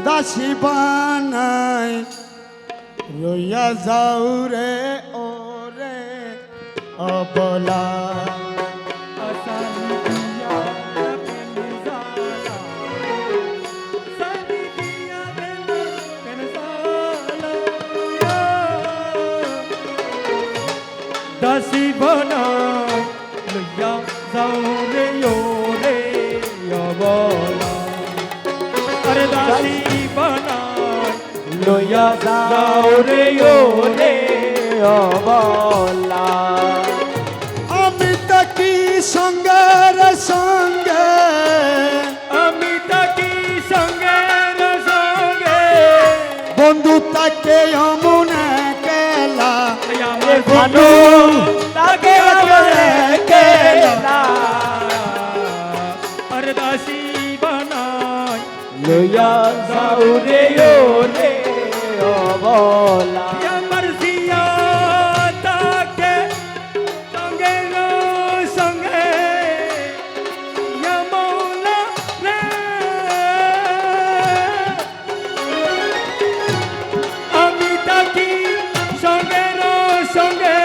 দাসী বানাই রইয়া যাও রে ওরে অবলা দাসী বানাই লইয়া যাও রে ওরে অবলা আরে দাসী বানাই লইয়া যাও রে ওরে অবলা আমি তাকি সঙ্গের সঙ্গে আমি তাকি সঙ্গের সঙ্গে বন্ধু তাকে অমনে কেলা আমার বন্ধু তাকে অমনে কেলা আরে দাসী বানাই লইয়া যাও রে ওরে অবলা আমার জিয়া তাকে সঙ্গের সঙ্গে ইয়া মৌলা রে আমি তাকি সঙ্গের সঙ্গে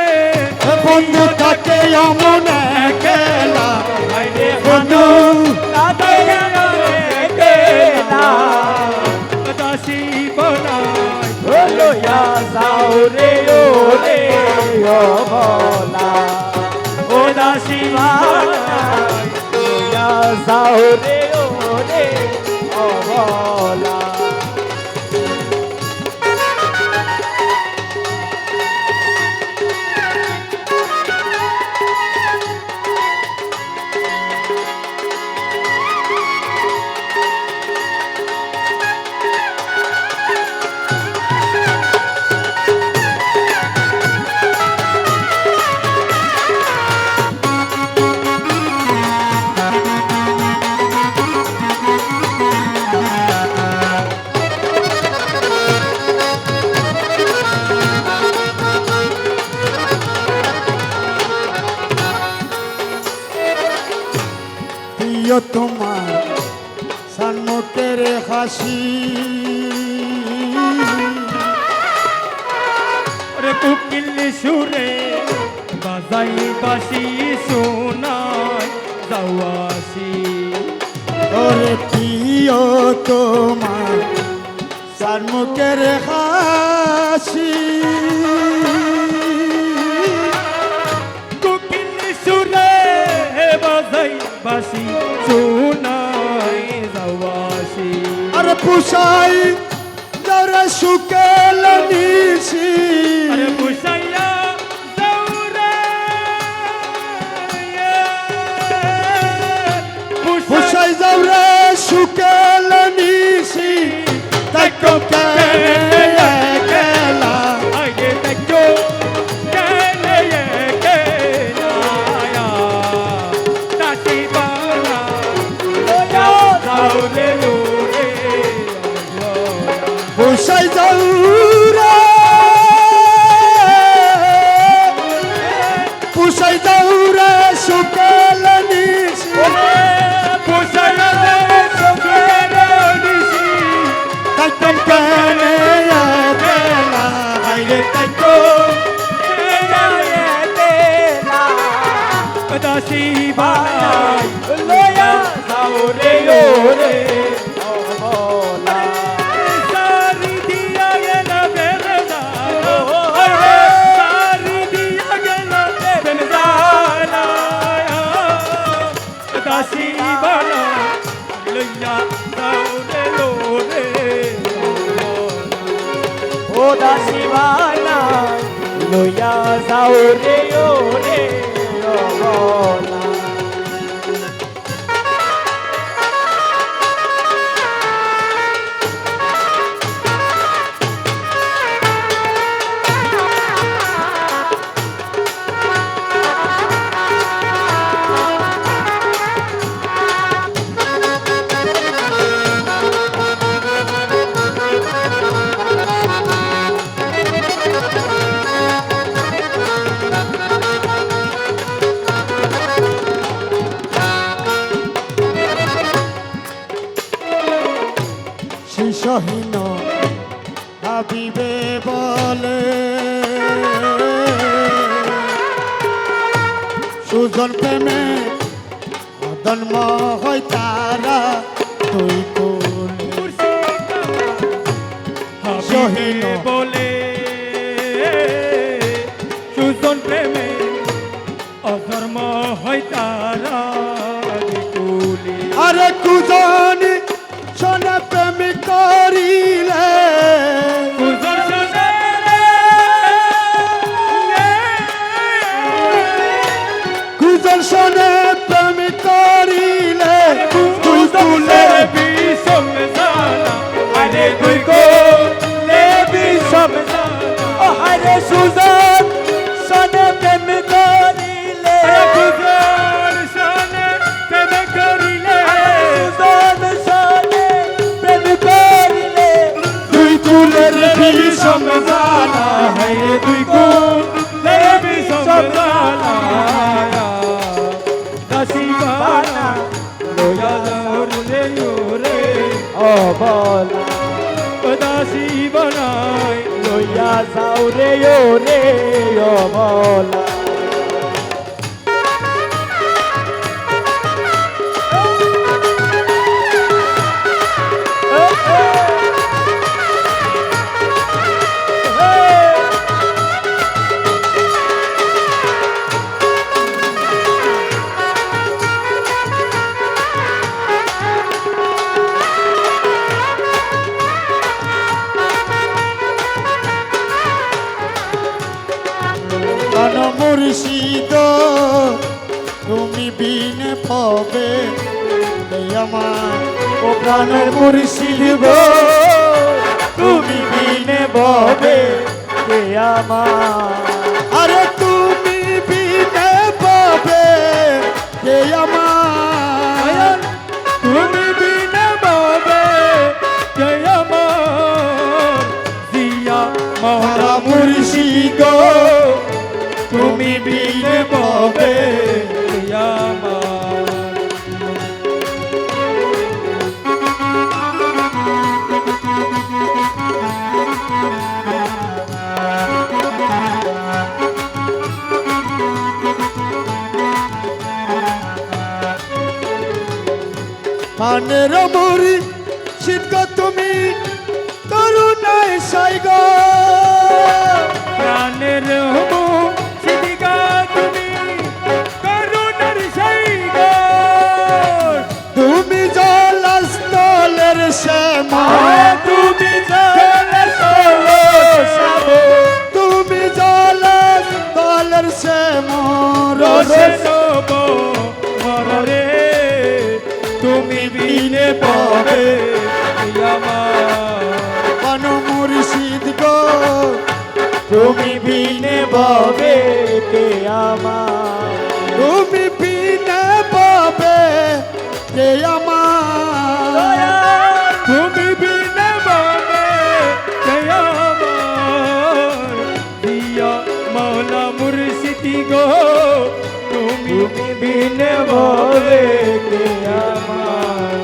বন্ধু তাকে অমনে কেলা আইরে বন্ধু তাকে অমনে কেলা দাসী বানাই লইয়া যাও রে ওরে অবলা ও দাসী বানাই লইয়া যাও রে ওরে অবলা প্রিয় তোমার সম্মুখের হাসি রে কুকিল সুরে বাজাই বাসি শোনায় যাওয়াসি ওরে প্রিয় তোমার সম্মুখের হাসি কুকিল সুরে বাজাই বাসি শোনায় যাওয়াসি আরে পুষাই যারা সুকেল নিশি আরে বুঝাইয়া দৌড়ে পুষাই যারা সুকেল নিশি তাই তো কেলা আগে দেখো কেলে কেলায়া দাসী বানা লইয়া যাও রে ওরে পুষাই যারা পুষাই যারা সুকেল নিশি বুঝাইয়া দে সখেরে দিছি তাই তো কেলা হাইরে তাই তো দাসী বানাই লইয়া যাও রে ওরে অবলা সারি দিয়া গেল বেনজানা সারি দিয়া গেল বেনজানা দাসী বানাই লইয়া যাও রে ওরে ও দাসী বানাই লইয়া যাও রে ওরে অবলা সহিন হাবিবে বলে সুজন প্রেমে জন্ম হয় তারা তুই কোলে সহিন বলে সুজন প্রেমে অধর্ম হয় তারা কুলি আরে কুজনি সোনা প্রেম করিলে সুজন শোনে কুজন সোনে প্রেম করিলে তুই তুলে বিষম জানা আরে তুই কোলে বিষম জানা ও আরে সুজন শোনে প্রেম করিলে সুজন শোনে প্রেম করিলে সুজন শোনে প্রেম করিলে তুই তুলে বিষম জানা হে তুই কোলে বিষম জানা দাসিবানা লয়া রে রে ও বলা দাসি বানাই লইয়া যাও রে ও বলা প্রাণ মুর্শিদ তুমি বিন পাবে আমার ও প্রাণের মুর্শিদ গো তুমি বিনে ববে কে আমার আরে তুমি বিনে পাবে কে আমার তুমি বিনে ববে কে আমার জিয়া মহলা মুর্শিদ গো তুমি বিনে ববে কে আমার পানের মরি শীত তুমি করুণায় সাইগ প্রাণের হবো সিদিকা তুমি করুণার সাইগ তুমি জলস্থলের শ্যামা তুমি তুমি জলস্থলের শ্যামা রসে নব মরে তুমি বিনে পাবে আমার পান মুর্শিদ গো তুমি বিনে পাবে কে আমার তুমি বিনে পাবে কে আমার তুমি বিনে পাবে কে আমার দিয়া মৌলা মুর্শিদি গো তুমি বিনে পাবে কে আমার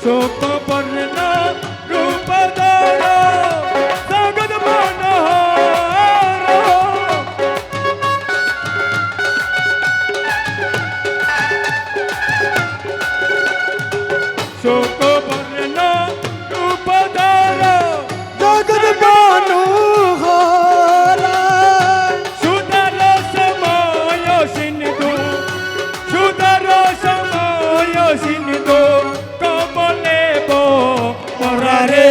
শোক বর্ণ রূপ ধর জগৎ মনোহর শোক বর্ণ রূপ ধর জগৎ মনোহর সুন্দর সময় সিন্ধু সুন্দর সময় সিন্ধু কমলে পরারে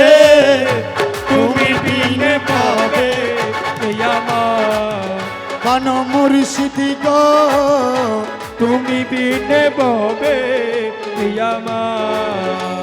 তুমি বিনে পাবে আমার পান মুর্শিদ গো তুমি বিনে পাবে আমার